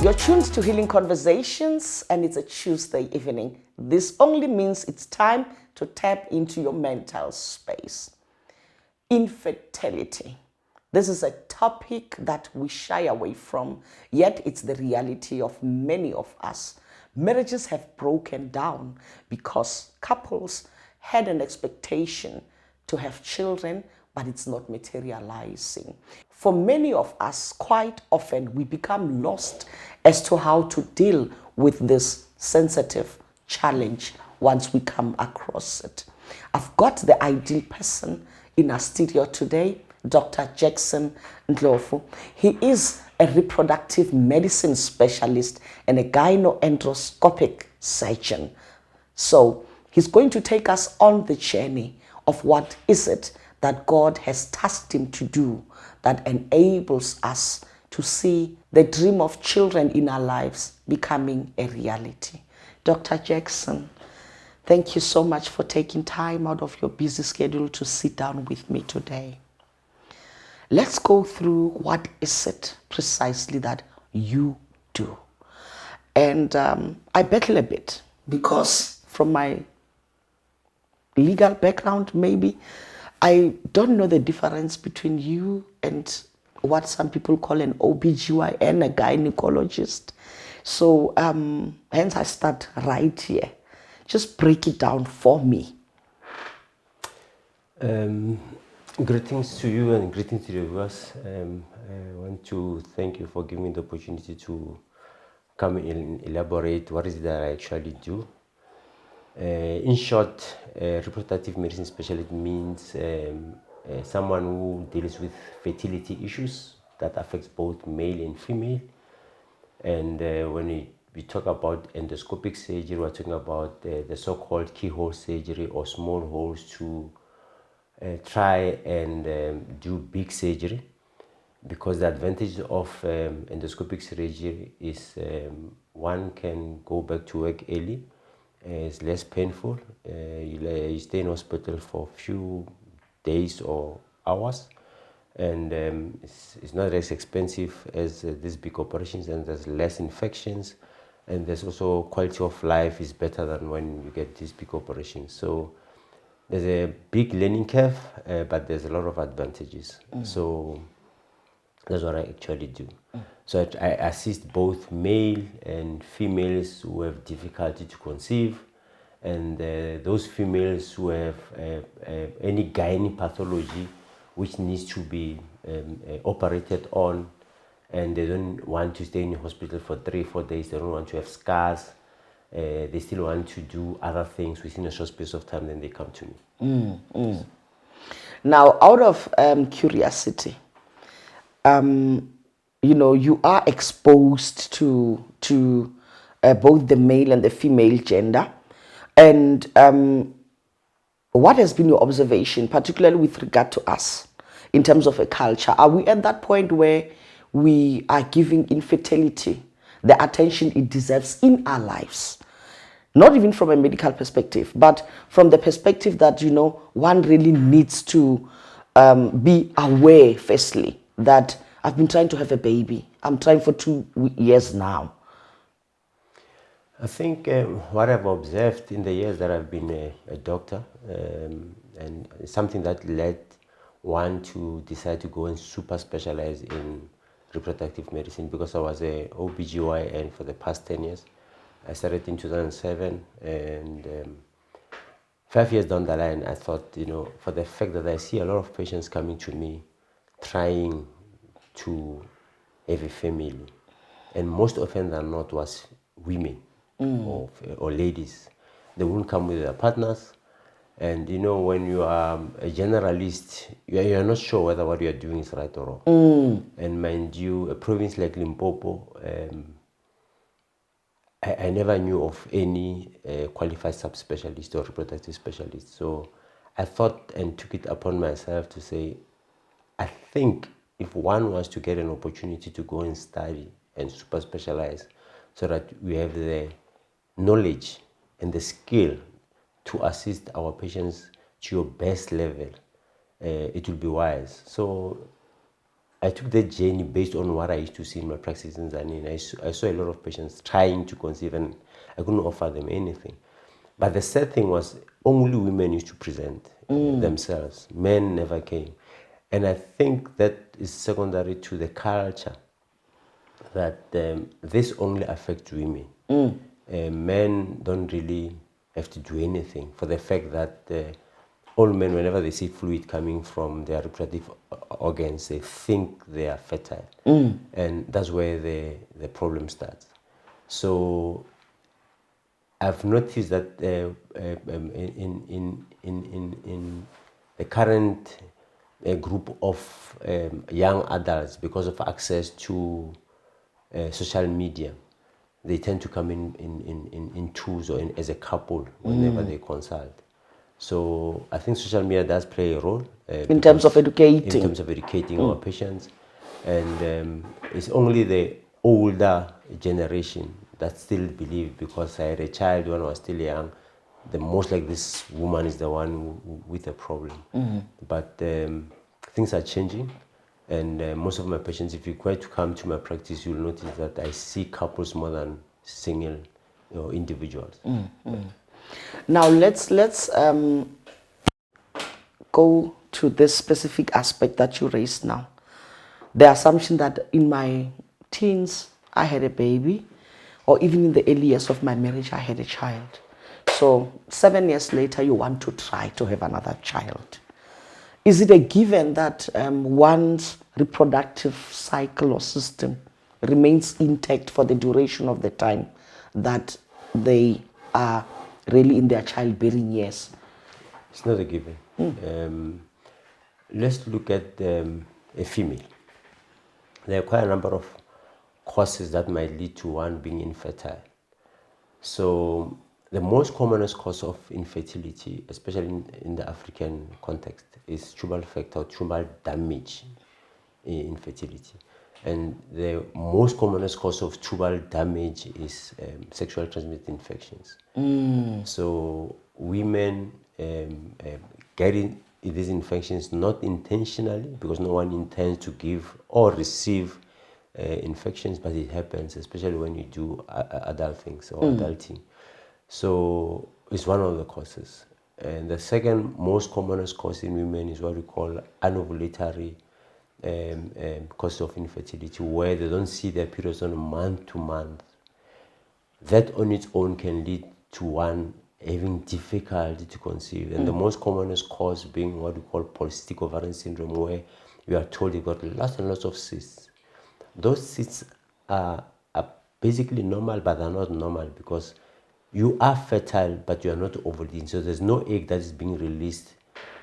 You're tuned to Healing Conversations, and it's a Tuesday evening. This only means it's time to tap into your mental space. Infertility. This is a topic that we shy away from, yet it's the reality of many of us. Marriages have broken down because couples had an expectation to have children, but it's not materializing. For many of us, quite often we become lost as to how to deal with this sensitive challenge once we come across it. I've got the ideal person in our studio today, Dr. Jackson Ndlovu. He is a reproductive medicine specialist and a gynoendoscopic surgeon. So he's going to take us on the journey of what is it that God has tasked him to do that enables us to see the dream of children in our lives becoming a reality. Dr. Jackson, thank you so much for taking time out of your busy schedule to sit down with me today. Let's go through what is it precisely that you do. And I battle a bit because from my legal background, maybe, I don't know the difference between you and what some people call an OBGYN, a gynecologist. So hence I start right here. Just break it down for me. Greetings to you and greetings to the viewers. I want to thank you for giving me the opportunity to come and elaborate what is it that I actually do. In short, reproductive medicine specialist means someone who deals with fertility issues that affects both male and female. And when we talk about endoscopic surgery, we're talking about the so-called keyhole surgery or small holes to try and do big surgery, because the advantage of endoscopic surgery is one can go back to work early. It's less painful. You stay in hospital for a few days or hours, and it's not as expensive as these big operations, and there's less infections, and there's also quality of life is better than when you get these big operations. So there's a big learning curve, but there's a lot of advantages. So that's what I actually do. So I assist both male and females who have difficulty to conceive, and those females who have any gynae pathology which needs to be operated on, and they don't want to stay in the hospital for 3-4 days. They don't want to have scars. They still want to do other things within a short space of time. Then they come to me. Now, out of curiosity, you are exposed to both the male and the female gender. And what has been your observation, particularly with regard to us, in terms of a culture? Are we at that point where we are giving infertility the attention it deserves in our lives? Not even from a medical perspective, but from the perspective that, one really needs to be aware, firstly, that I've been trying to have a baby. I'm trying for 2 years now. I think what I've observed in the years that I've been a doctor, and something that led one to decide to go and super specialize in reproductive medicine, because I was a OBGYN for the past 10 years. I started in 2007, and 5 years down the line, I thought, for the fact that I see a lot of patients coming to me trying to have a family, and most often than not was women or ladies. They won't come with their partners, and when you are a generalist, you are not sure whether what you are doing is right or wrong. And mind you, a province like Limpopo, I never knew of any qualified subspecialist or reproductive specialist. So I thought and took it upon myself to say, I think if one wants to get an opportunity to go and study and super specialize, so that we have the knowledge and the skill to assist our patients to your best level, it will be wise. So I took that journey based on what I used to see in my practice in Zanini. I saw a lot of patients trying to conceive, and I couldn't offer them anything. But the sad thing was, only women used to present themselves. Men never came. And I think that is secondary to the culture that this only affects women. Men don't really have to do anything, for the fact that all men, whenever they see fluid coming from their reproductive organs, they think they are fertile. And that's where the problem starts. So I've noticed that in the current group of young adults, because of access to social media, they tend to come in twos or as a couple whenever they consult. So I think social media does play a role In terms of educating. in terms of educating our patients, and it's only the older generation that still believe, because I had a child when I was still young, the most like this woman is the one with a problem. But things are changing, and most of my patients, if you quite to come to my practice, you'll notice that I see couples more than single individuals. Now let's go to this specific aspect that you raised now. The assumption that in my teens I had a baby, or even in the early years of my marriage I had a child. So 7 years later you want to try to have another child. Is it a given that one's reproductive cycle or system remains intact for the duration of the time that they are really in their childbearing years? It's not a given. Let's look at a female. There are quite a number of causes that might lead to one being infertile. So the most commonest cause of infertility, especially in the African context, is tubal factor or tubal damage in infertility. And the most commonest cause of tubal damage is sexually transmitted infections. So women getting these infections not intentionally, because no one intends to give or receive infections, but it happens, especially when you do adult things or adulting. So it's one of the causes. And the second most commonest cause in women is what we call anovulatory cause of infertility, where they don't see their periods on a month to month. That on its own can lead to one having difficulty to conceive. And the most commonest cause being what we call polycystic ovarian syndrome, where you are told you've got lots and lots of cysts. Those cysts are basically normal, but they're not normal, because you are fertile, but you are not ovulating. So there's no egg that is being released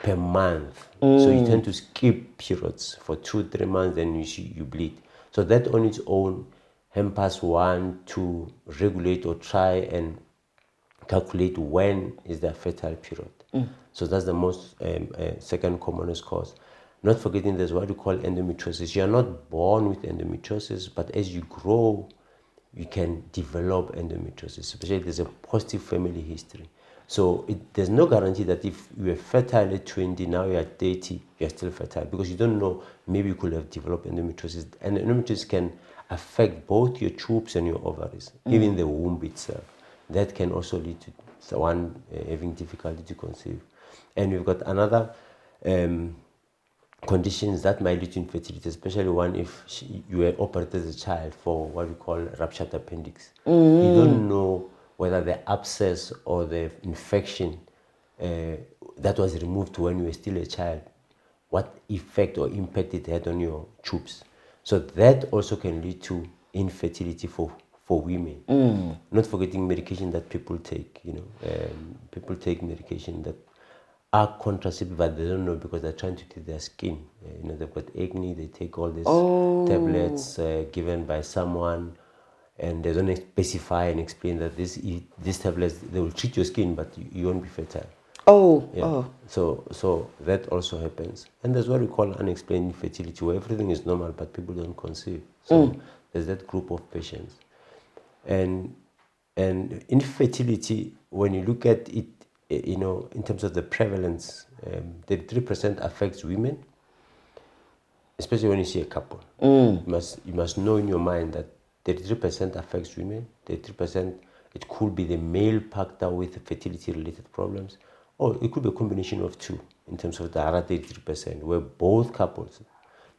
per month. So you tend to skip periods for 2-3 months, then you bleed. So that on its own hampers one to regulate or try and calculate when is the fertile period. So that's the most second commonest cause. Not forgetting there's what we call endometriosis. You are not born with endometriosis, but as you grow, you can develop endometriosis, especially if there's a positive family history. So there's no guarantee that if you were fertile at 20, now you're at 30, you're still fertile, because you don't know, maybe you could have developed endometriosis. And endometriosis can affect both your tubes and your ovaries, even the womb itself. That can also lead to someone having difficulty to conceive. And we've got another conditions that might lead to infertility, especially one if you were operated as a child for what we call ruptured appendix. You don't know whether the abscess or the infection that was removed when you were still a child, what effect or impact it had on your tubes. So that also can lead to infertility for women. Not forgetting medication that people take. People take medication that are contraceptive, but they don't know, because they're trying to treat their skin. They've got acne, they take all these tablets given by someone, and they don't specify and explain that these tablets, they will treat your skin, but you won't be fertile. So that also happens. And there's what we call unexplained infertility, where everything is normal, but people don't conceive. So there's that group of patients. And infertility, when you look at it, in terms of the prevalence, 33% affects women, especially when you see a couple, you must know in your mind that 33% affects women, 33% it could be the male factor with fertility-related problems, or it could be a combination of two in terms of the other 33%, where both couples,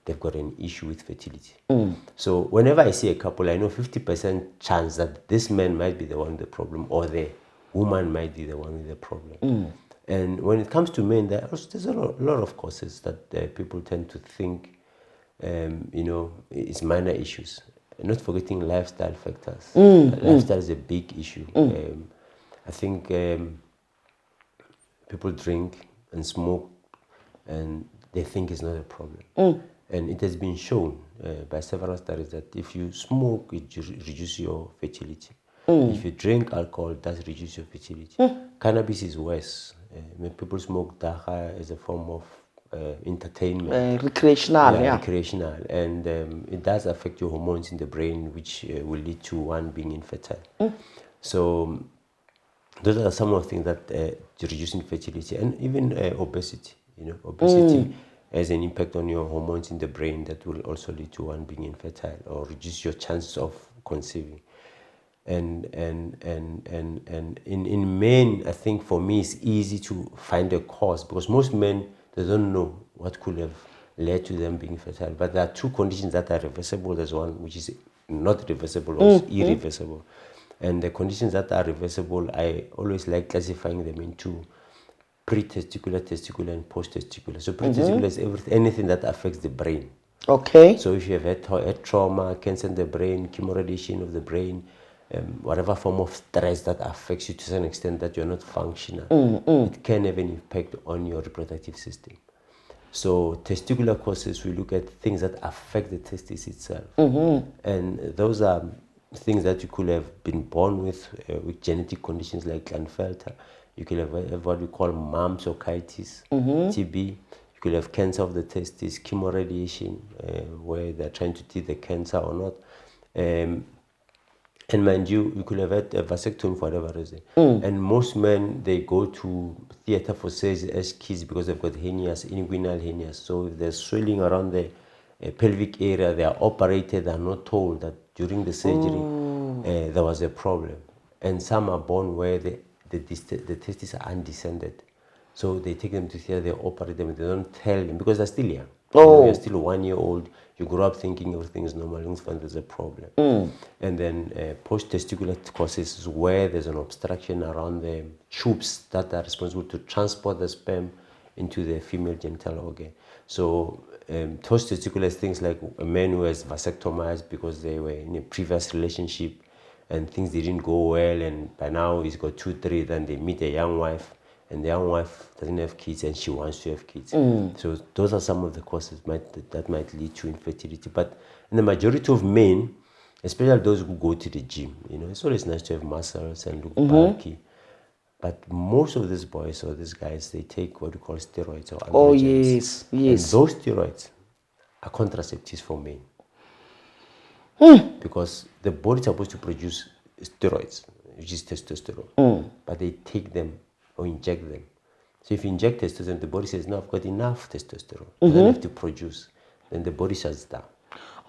they've got an issue with fertility. So whenever I see a couple, I know 50% chance that this man might be the one with the problem, or the woman might be the one with the problem. And when it comes to men, there's a lot of causes that people tend to think, it's minor issues. Not forgetting lifestyle factors. Lifestyle is a big issue. I think people drink and smoke, and they think it's not a problem. And it has been shown by several studies that if you smoke, it reduces your fertility. If you drink alcohol, it does reduce your fertility. Cannabis is worse. When people smoke dacha as a form of entertainment. Recreational, yeah. Recreational. And it does affect your hormones in the brain, which will lead to one being infertile. So those are some of the things that reduce infertility, and even obesity. Obesity has an impact on your hormones in the brain that will also lead to one being infertile or reduce your chances of conceiving. And in men, I think for me it's easy to find a cause, because most men, they don't know what could have led to them being fertile. But there are two conditions that are reversible. There's one which is not reversible or irreversible. And the conditions that are reversible, I always like classifying them into pre-testicular, testicular, and post-testicular. So pre-testicular is anything that affects the brain. Okay. So if you have had trauma, cancer in the brain, chemoradiation of the brain, whatever form of stress that affects you to some extent that you're not functional, it can have an impact on your reproductive system. So testicular causes, we look at things that affect the testis itself. And those are things that you could have been born with genetic conditions like Klinefelter. You could have what we call mammocytitis, TB. You could have cancer of the testis, chemoradiation, where they're trying to treat the cancer or not. And mind you, you could have had a vasectomy for whatever reason. And most men, they go to theater for surgery as kids because they've got hernias, inguinal hernias. So if there's swelling around the pelvic area, they are operated, they are not told that during the surgery there was a problem. And some are born where the testes are undescended. So they take them to theater, they operate them, they don't tell them because they're still young. You're still 1 year old. You grow up thinking everything is normal, you find there's a problem. And then post-testicular causes is where there's an obstruction around the tubes that are responsible to transport the sperm into the female genital organ. So post-testicular is things like a man who has vasectomized because they were in a previous relationship and things didn't go well, and by now he's got 2, 3, then they meet a young wife, and the young wife doesn't have kids and she wants to have kids. So those are some of the causes that might lead to infertility. But in the majority of men, especially those who go to the gym, it's always nice to have muscles and look bulky. But most of these boys or these guys, they take what we call steroids or androgens. Oh, yes. And those steroids are contraceptives for men. Because the body is supposed to produce steroids, which is testosterone. But they take them or inject them. So if you inject testosterone, the body says, no, I've got enough testosterone. I don't have to produce. Then the body shuts down.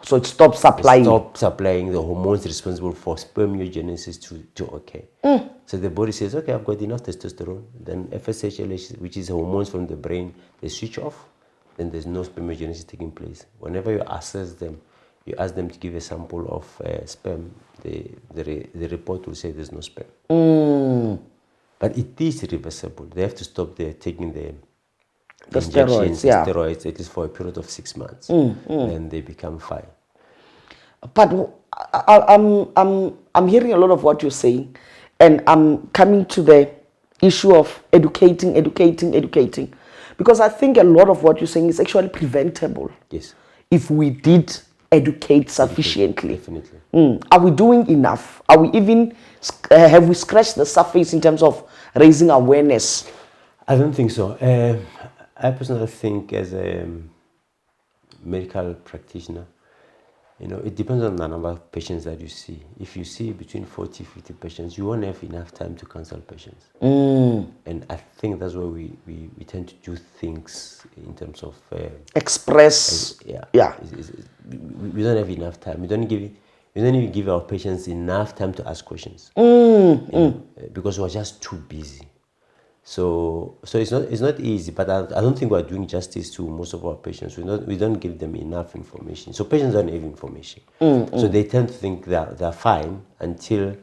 So it stops supplying. It stops supplying the hormones responsible for spermiogenesis to okay. So the body says, okay, I've got enough testosterone. Then FSH, which is hormones from the brain, they switch off. Then there's no spermiogenesis taking place. Whenever you assess them, you ask them to give a sample of sperm, the report will say there's no sperm. But it is reversible. They have to stop taking the injections, steroids, at least for a period of 6 months. And they become fine. But I'm hearing a lot of what you're saying, and I'm coming to the issue of educating. Because I think a lot of what you're saying is actually preventable. Yes. If we did educate sufficiently. Definitely. Are we doing enough? Are we even, have we scratched the surface in terms of raising awareness? I don't think so. I personally think as a medical practitioner, it depends on the number of patients that you see. If you see between 40, 50 patients, you won't have enough time to counsel patients. And I think that's why we tend to do things in terms of Express. yeah. Yeah. We don't have enough time. We don't even give our patients enough time to ask questions, because we're just too busy. So it's not easy, but I don't think we're doing justice to most of our patients. We don't give them enough information. So patients don't have information. So they tend to think they're fine until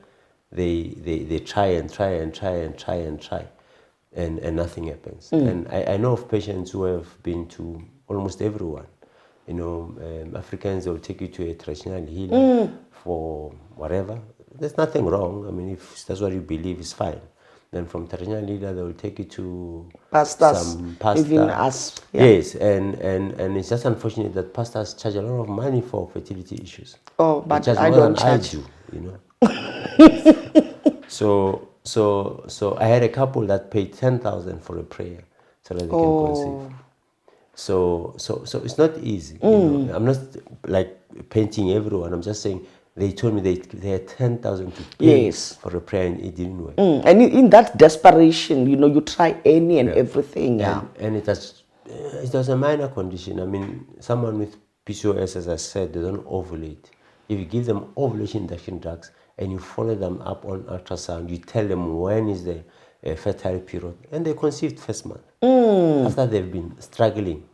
they try and try and try and try and try, and nothing happens. And I know of patients who have been to almost everyone. Africans will take you to a traditional healer for whatever. There's nothing wrong. I mean, if that's what you believe, it's fine. Then from traditional healer, they will take you to Pastors, some pastor. even us. Yeah. Yes, and it's just unfortunate that pastors charge a lot of money for fertility issues. Oh, They but charge I more don't than charge. I do. So I had a couple that paid 10,000 for a prayer so that they can conceive. So it's not easy. I'm not like painting everyone. I'm just saying they told me they had 10,000 to pay Yes. for a prayer and it didn't work. And in that desperation, you try any and everything. Yeah. And it was a minor condition. I mean, someone with PCOS, as I said, they don't ovulate. If you give them ovulation induction drugs and you follow them up on ultrasound, you tell them when is the fertile period, and they conceived first month. After they've been struggling,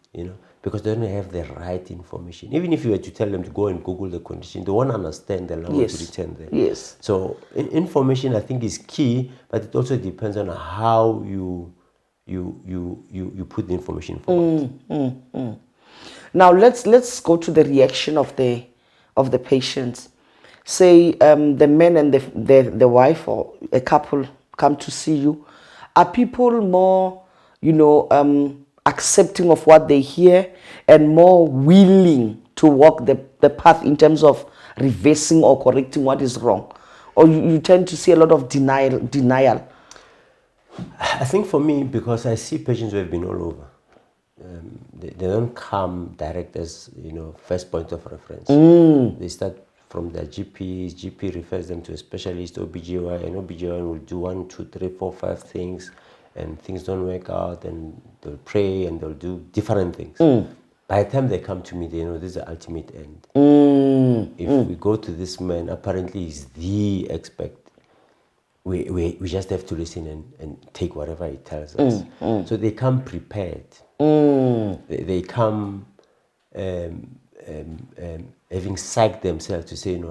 because they don't have the right information. Even if you were to tell them to go and Google the condition, they won't understand the language Yes. written there. Yes. So information, I think, is key, but it also depends on how you put the information forward. Now let's go to the reaction of the patients. Say the man and the wife or a couple come to see you. Are people more, accepting of what they hear and more willing to walk the path in terms of reversing or correcting what is wrong? Or you tend to see a lot of denial? I think for me, because I see patients who have been all over, they don't come direct as first point of reference. They start from their GPs. GP refers them to a specialist, OBGYN, and OBGYN will do 1, 2, 3, 4, 5 things, and things don't work out, and they'll pray and they'll do different things. By the time they come to me, they know this is the ultimate end. If we go to this man, apparently he's the expert. We just have to listen and take whatever he tells us. So they come prepared. They come having psyched themselves to say,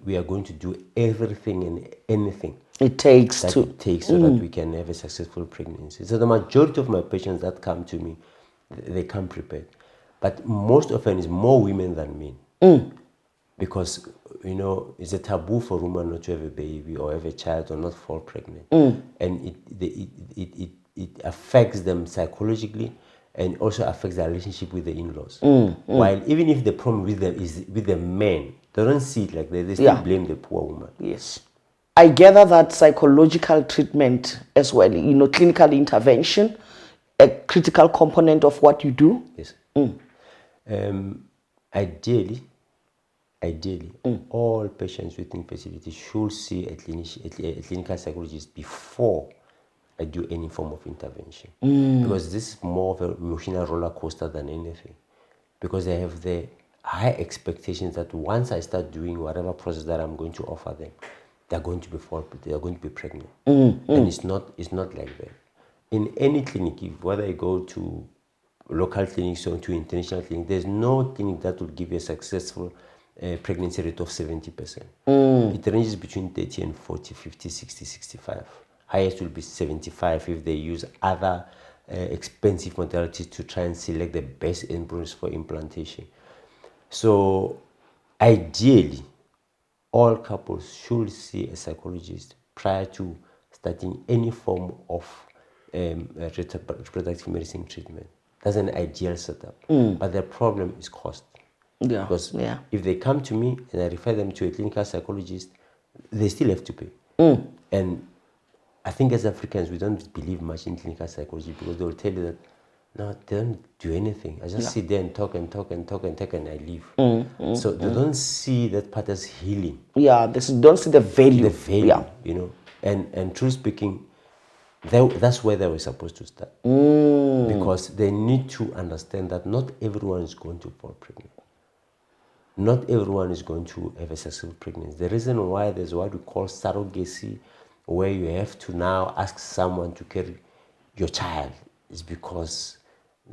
we are going to do everything and anything It takes so that we can have a successful pregnancy. So the majority of my patients that come to me, they come prepared. But most often it's more women than men. Because, it's a taboo for women not to have a baby or have a child or not fall pregnant. And it affects them psychologically and also affects their relationship with the in-laws. While even if the problem with them is with the men, they don't see it like that. They still blame the poor woman. Yes. I gather that psychological treatment as well, clinical intervention, a critical component of what you do. Yes. Ideally, all patients with infertility should see a clinical psychologist before I do any form of intervention. Because this is more of an emotional roller coaster than anything. Because they have the high expectations that once I start doing whatever process that I'm going to offer them, they're going to be pregnant. And it's not like that. In any clinic, whether you go to local clinics or to international clinic, there's no clinic that will give you a successful pregnancy rate of 70%. It ranges between 30 and 40, 50, 60, 65. Highest will be 75 if they use other expensive modalities to try and select the best embryos for implantation. So ideally, all couples should see a psychologist prior to starting any form of reproductive medicine treatment. That's an ideal setup. But the problem is cost. Yeah. Because if they come to me and I refer them to a clinical psychologist, they still have to pay. And I think as Africans, we don't believe much in clinical psychology because they will tell you that, no, they don't do anything. I just sit there and talk and I leave. So they don't see that part as healing. Yeah, they don't see the value. The value, And truly speaking, That's where they were supposed to start. Because they need to understand that not everyone is going to fall pregnant. Not everyone is going to have a successful pregnancy. The reason why there's what we call surrogacy, where you have to now ask someone to carry your child, is because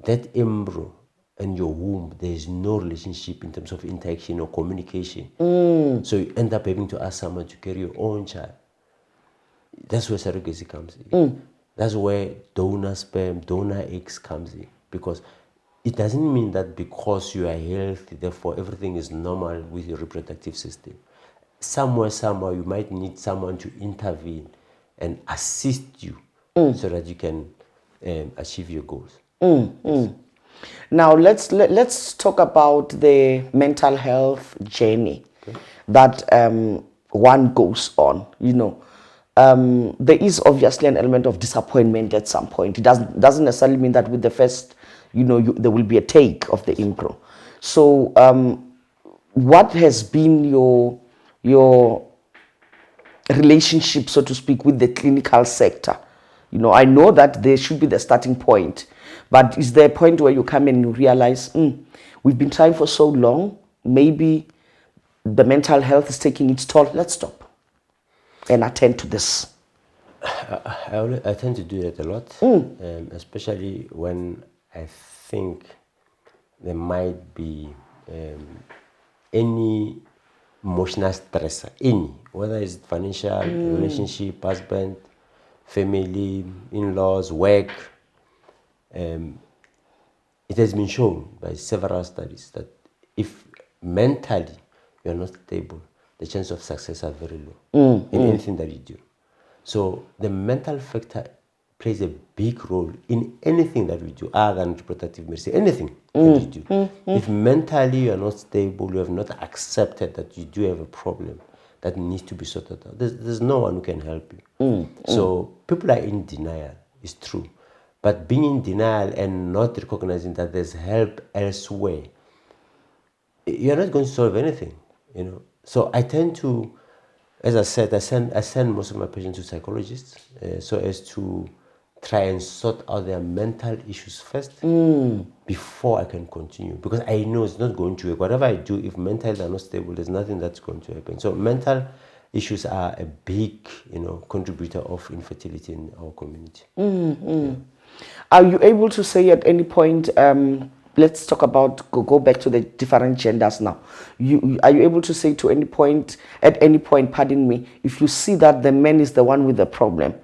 that embryo and your womb, there is no relationship in terms of interaction or communication. So you end up having to ask someone to carry your own child. That's where surrogacy comes in. That's where donor sperm, donor eggs comes in. Because it doesn't mean that because you are healthy, therefore everything is normal with your reproductive system. Somewhere, somehow, you might need someone to intervene and assist you so that you can achieve your goals. Yes. Now let's talk about the mental health journey that one goes on. There is obviously an element of disappointment at some point. It doesn't necessarily mean that with the first, there will be a take of the embryo. So what has been your relationship, so to speak, with the clinical sector? I know that there should be the starting point, but is there a point where you come and you realize, we've been trying for so long, maybe the mental health is taking its toll, let's stop and attend to this? I tend to do that a lot, especially when I think there might be any emotional stressor, whether it's financial, relationship, husband, family, in-laws, work. It has been shown by several studies that if mentally you're not stable, the chances of success are very low in anything that you do. So the mental factor plays a big role in anything that we do, other than reproductive medicine, anything that you do. If mentally you are not stable, you have not accepted that you do have a problem that needs to be sorted out, there's no one who can help you. So people are in denial, it's true. But being in denial and not recognizing that there's help elsewhere, you're not going to solve anything, So I tend to, as I said, I send most of my patients to psychologists so as to try and sort out their mental issues first before I can continue. Because I know it's not going to work. Whatever I do, if mentally they're not stable, there's nothing that's going to happen. So mental issues are a big, contributor of infertility in our community. Yeah. Are you able to say at any point, let's talk about, go back to the different genders now. Are you able to say at any point, pardon me, if you see that the man is the one with the problem,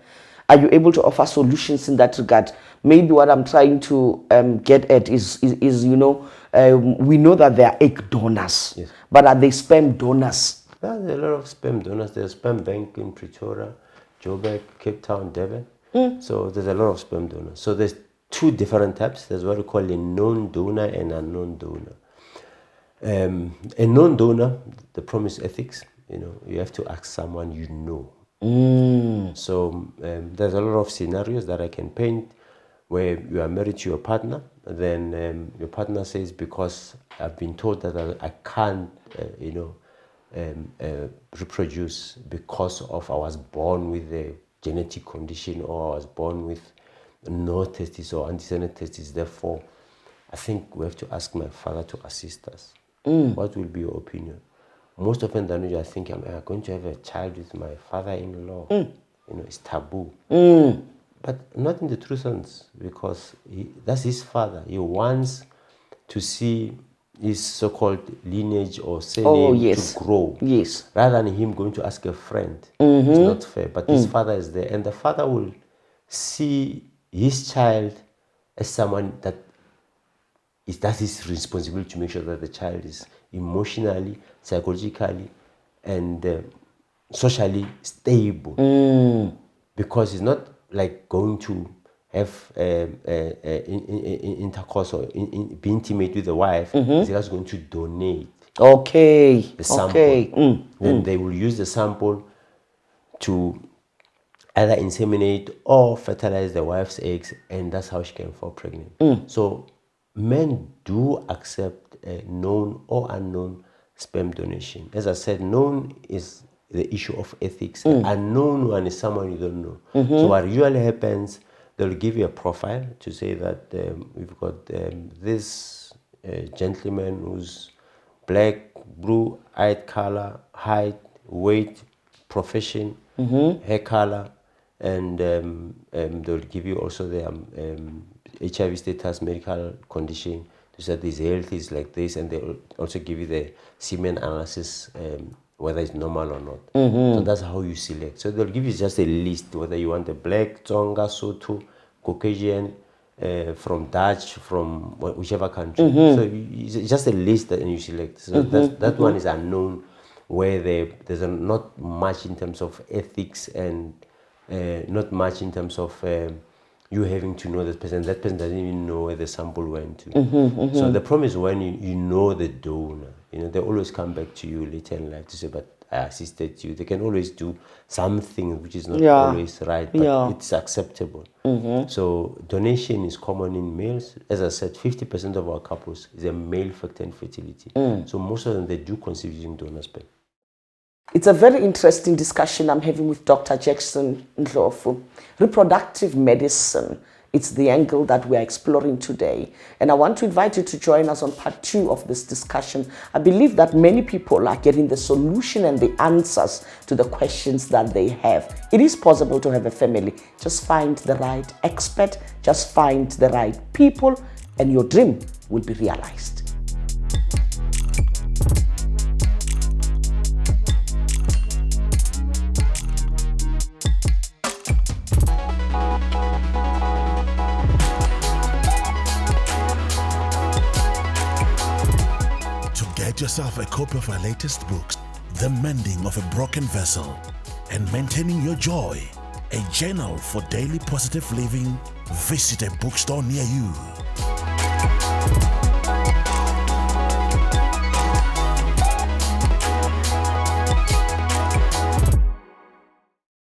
are you able to offer solutions in that regard? Maybe what I'm trying to get at is we know that there are egg donors, Yes. but are they sperm donors? There are a lot of sperm donors. There's a sperm bank in Pretoria, Joburg, Cape Town, Durban. So there's a lot of sperm donors. So there's two different types. There's what we call a known donor and a unknown donor. A known donor, the promise ethics, you have to ask someone you know. So there's a lot of scenarios that I can paint where you are married to your partner, then your partner says, because I've been told that I can't, reproduce because of I was born with a genetic condition, or I was born with no testes or antecedent testes. Therefore, I think we have to ask my father to assist us. What will be your opinion? Most often than not, I think I'm going to have a child with my father-in-law. It's taboo. But not in the true sense, because that's his father. He wants to see his so-called lineage or surname to grow. Yes. Rather than him going to ask a friend. It's not fair. But his father is there, and the father will see his child as someone that's his responsibility to make sure that the child is emotionally, psychologically, and socially stable. Because he's not like going to have intercourse or be intimate with the wife. He's just going to donate the sample. Then they will use the sample to either inseminate or fertilize the wife's eggs, and that's how she can fall pregnant. So men do accept known or unknown sperm donation. As I said, known is the issue of ethics. An unknown one is someone you don't know. So what usually happens, they'll give you a profile to say that we've got this gentleman who's black, blue, eyed color, height, weight, profession, hair color, and they'll give you also the HIV status, medical condition, to say this health is like this, and they'll also give you the semen analysis, whether it's normal or not. So that's how you select. So they'll give you just a list, whether you want a black, Tonga, Sotho, Caucasian, from Dutch, from whichever country. So it's just a list that you select. So that one is unknown, where there's not much in terms of ethics and not much in terms of you having to know that person. That person doesn't even know where the sample went to. So the problem is when you know the donor, they always come back to you later in life to say, but I assisted you. They can always do something which is not always right, but it's acceptable. So donation is common in males. As I said, 50% of our couples is a male factor infertility. So most of them, they do conceive using donor sperm. It's a very interesting discussion I'm having with Dr. Jackson Ndlovu. Reproductive medicine, it's the angle that we are exploring today. And I want to invite you to join us on part 2 of this discussion. I believe that many people are getting the solution and the answers to the questions that they have. It is possible to have a family. Just find the right expert, just find the right people, and your dream will be realized. Get yourself a copy of our latest books, The Mending of a Broken Vessel and Maintaining Your Joy, a journal for daily positive living. Visit a bookstore near you.